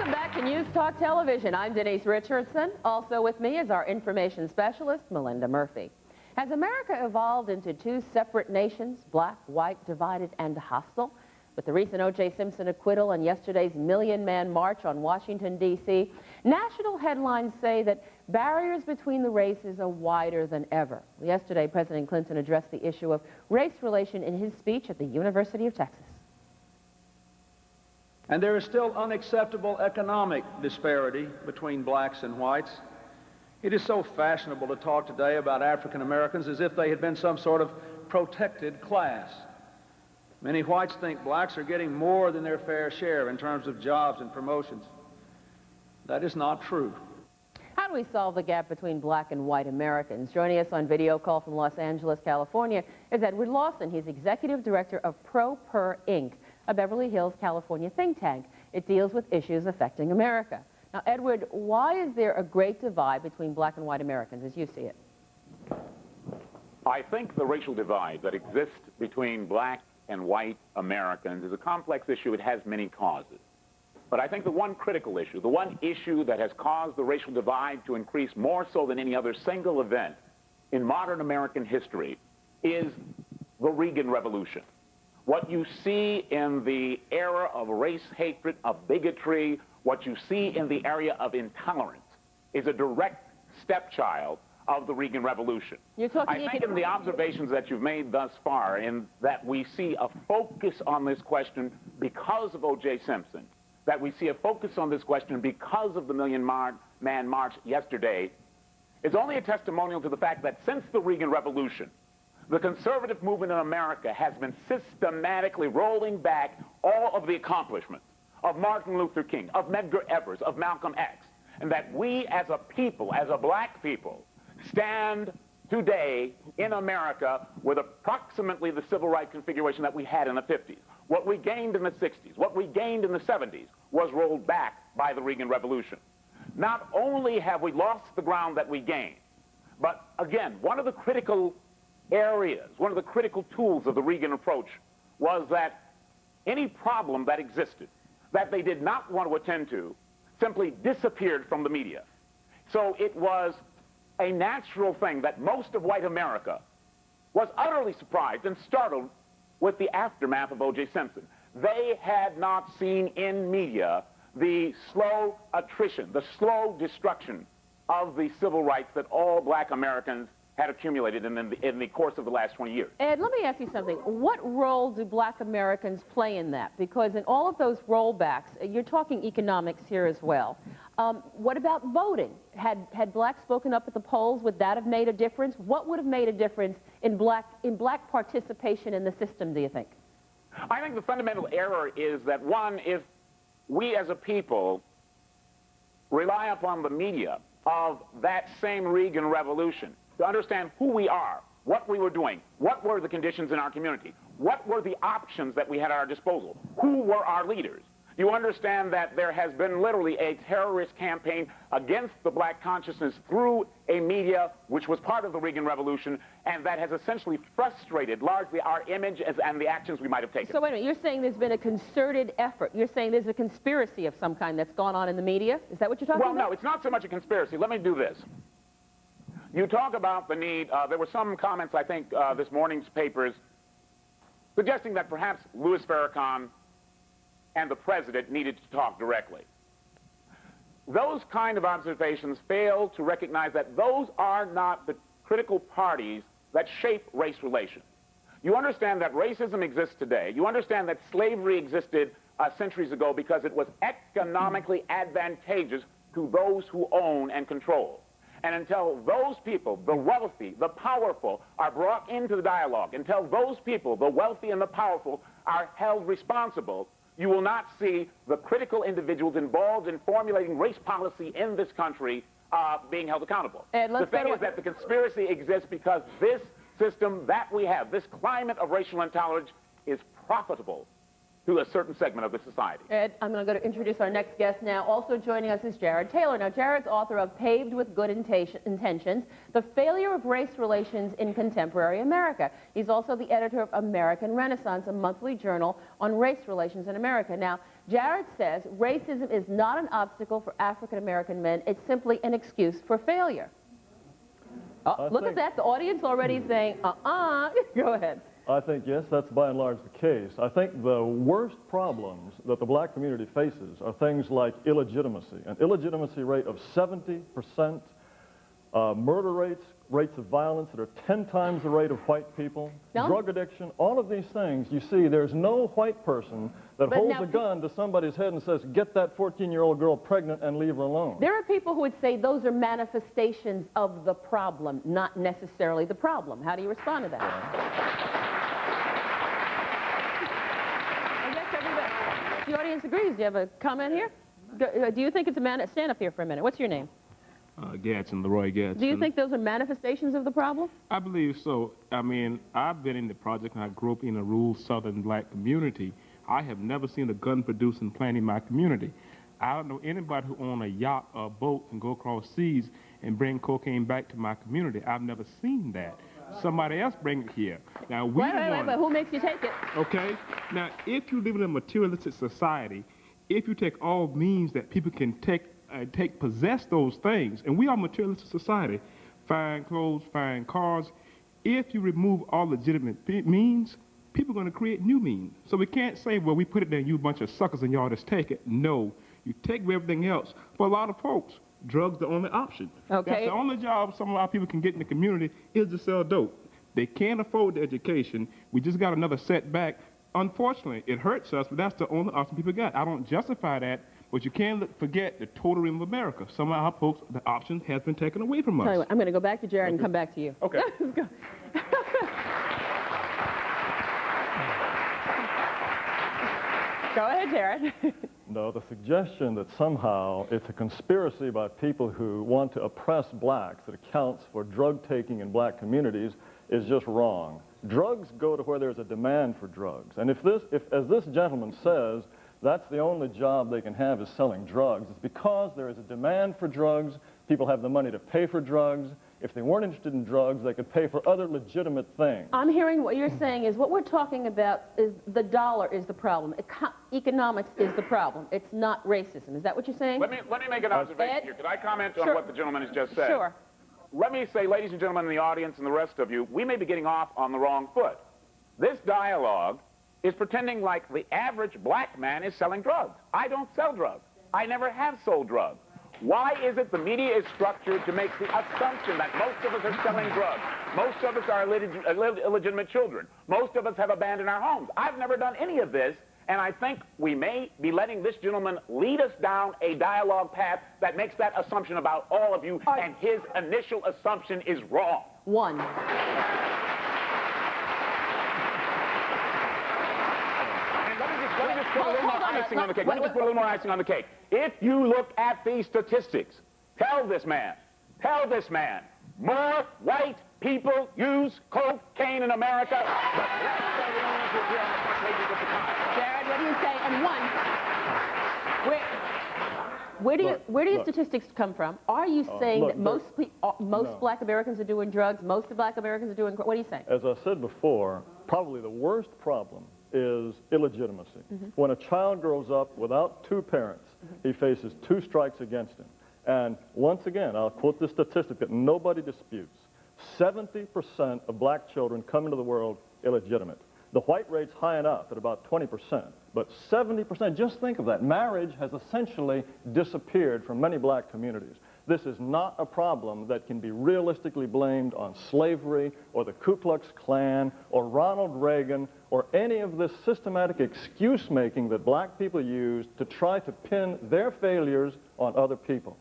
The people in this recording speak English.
Welcome back to News Talk Television. I'm Denise Richardson. Also with me is our information specialist, Melinda Murphy. Has America evolved into two separate nations, black, white, divided, and hostile? With the recent O.J. Simpson acquittal and yesterday's million-man march on Washington, D.C., national headlines say that barriers between the races are wider than ever. Yesterday, President Clinton addressed the issue of race relation in his speech at the University of Texas. And there is still unacceptable economic disparity between blacks and whites. It is so fashionable to talk today about African Americans as if they had been some sort of protected class. Many whites think blacks are getting more than their fair share in terms of jobs and promotions. That is not true. How do we solve the gap between black and white Americans? Joining us on video call from Los Angeles, California, is Edward Lawson. He's executive director of ProPer Inc., a Beverly Hills, California think tank. It deals with issues affecting America. Now, Edward, why is there a great divide between black and white Americans as you see it? I think the racial divide that exists between black and white Americans is a complex issue. It has many causes. But I think the one critical issue, the one issue that has caused the racial divide to increase more so than any other single event in modern American history is the Reagan Revolution. What you see in the era of race hatred, of bigotry, what you see in the area of intolerance is a direct stepchild of the Reagan Revolution. I think in the observations that you've made thus far, in that we see a focus on this question because of O.J. Simpson, that we see a focus on this question because of the Million-Man March yesterday, is only a testimonial to the fact that since the Reagan Revolution, the conservative movement in America has been systematically rolling back all of the accomplishments of Martin Luther King, of Medgar Evers, of Malcolm X, and that we as a people, as a black people, stand today in America with approximately the civil rights configuration that we had in the 50s. What we gained in the 60s, what we gained in the 70s was rolled back by the Reagan Revolution. Not only have we lost the ground that we gained, but again, one of the critical areas, one of the critical tools of the Reagan approach was that any problem that existed that they did not want to attend to simply disappeared from the media. So it was a natural thing that most of white America was utterly surprised and startled with the aftermath of O.J. Simpson. They had not seen in media the slow attrition, the slow destruction of the civil rights that all black Americans had accumulated in the course of the last 20 years. Ed, let me ask you something. What role do black Americans play in that? Because in all of those rollbacks, you're talking economics here as well. What about voting? Had blacks spoken up at the polls, would that have made a difference? What would have made a difference in black participation in the system, do you think? I think the fundamental error is that, one, if we as a people rely upon the media of that same Reagan Revolution to understand who we are, what we were doing, what were the conditions in our community, what were the options that we had at our disposal, who were our leaders. You understand that there has been literally a terrorist campaign against the black consciousness through a media which was part of the Reagan Revolution, and that has essentially frustrated largely our image and the actions we might have taken. So wait a minute, you're saying there's been a concerted effort. You're saying there's a conspiracy of some kind that's gone on in the media? Is that what you're talking about? Well, no, it's not so much a conspiracy. Let me do this. You talk about the need, there were some comments, I think, this morning's papers suggesting that perhaps Louis Farrakhan and the president needed to talk directly. Those kind of observations fail to recognize that those are not the critical parties that shape race relations. You understand that racism exists today. You understand that slavery existed centuries ago because it was economically advantageous to those who own and control. And until those people, the wealthy, the powerful, are brought into the dialogue, until those people, the wealthy and the powerful, are held responsible, you will not see the critical individuals involved in formulating race policy in this country being held accountable. The thing is that the conspiracy exists because this system that we have, this climate of racial intolerance, is profitable to a certain segment of the society. Ed, I'm going to go to introduce our next guest now. Also joining us is Jared Taylor. Now, Jared's author of Paved with Good Intentions, The Failure of Race Relations in Contemporary America. He's also the editor of American Renaissance, a monthly journal on race relations in America. Now, Jared says racism is not an obstacle for African American men. It's simply an excuse for failure. Oh, look at that. The audience already saying, Go ahead. I think, yes, that's by and large the case. I think the worst problems that the black community faces are things like illegitimacy, an illegitimacy rate of 70%, murder rates of violence that are 10 times the rate of white people, drug addiction, all of these things. You see, there's no white person that holds a gun to somebody's head and says, get that 14-year-old girl pregnant and leave her alone. There are people who would say those are manifestations of the problem, not necessarily the problem. How do you respond to that? The audience agrees. Do you have a comment here? Do you think it's a stand up here for a minute. What's your name? Gadsden, Leroy Gadsden. Do you think those are manifestations of the problem? I believe so. I mean, I've been in the project and I grew up in a rural southern black community. I have never seen a gun-producing plant in my community. I don't know anybody who owns a yacht or a boat and go across seas and bring cocaine back to my community. I've never seen that. Somebody else bring it here. Now, wait, but who makes you take it? Okay. Now, if you live in a materialistic society, if you take all means that people can possess those things, and we are a materialistic society, fine clothes, fine cars, if you remove all legitimate means, people are going to create new means. So we can't say, well, we put it there and you a bunch of suckers and y'all just take it. No. You take everything else. For a lot of folks, drugs are the only option. Okay. That's the only job some of our people can get in the community is to sell dope. They can't afford the education. We just got another setback. Unfortunately, it hurts us, but that's the only option people got. I don't justify that, but you can't forget the total realm of America. Some of our folks, the option has been taken away from us. Tell you what, I'm going to go back to Jared and come back to you. Okay. Let's go. Go ahead, Jared. No, the suggestion that somehow it's a conspiracy by people who want to oppress blacks that accounts for drug taking in black communities is just wrong. Drugs go to where there's a demand for drugs. And if as this gentleman says, that's the only job they can have is selling drugs, it's because there is a demand for drugs. People have the money to pay for drugs. If they weren't interested in drugs, they could pay for other legitimate things. I'm hearing what you're saying is what we're talking about is the dollar is the problem. Economics is the problem. It's not racism. Is that what you're saying? Let me make an observation here. Could I comment on what the gentleman has just said? Sure. Let me say, ladies and gentlemen in the audience and the rest of you, we may be getting off on the wrong foot. This dialogue is pretending like the average black man is selling drugs. I don't sell drugs. I never have sold drugs. Why is it the media is structured to make the assumption that most of us are selling drugs? Most of us are illegitimate children. Most of us have abandoned our homes. I've never done any of this, and I think we may be letting this gentleman lead us down a dialogue path that makes that assumption about all of you, and his initial assumption is wrong. One. Let me just put a little more icing on the cake. Let me just put a little more icing on the cake. If you look at these statistics, tell this man, more white people use cocaine in America. Jared, what do you say? And one, where do your statistics come from? Are you saying that most black Americans are doing drugs, most of black Americans are doing, what are you saying? As I said before, probably the worst problem is illegitimacy. When a child grows up without two parents, he faces two strikes against him. And once again, I'll quote this statistic that nobody disputes. 70% of black children come into the world illegitimate. The white rate's high enough at about 20%, but 70%, just think of that. Marriage has essentially disappeared from many black communities. This is not a problem that can be realistically blamed on slavery or the Ku Klux Klan or Ronald Reagan or any of this systematic excuse-making that black people use to try to pin their failures on other people.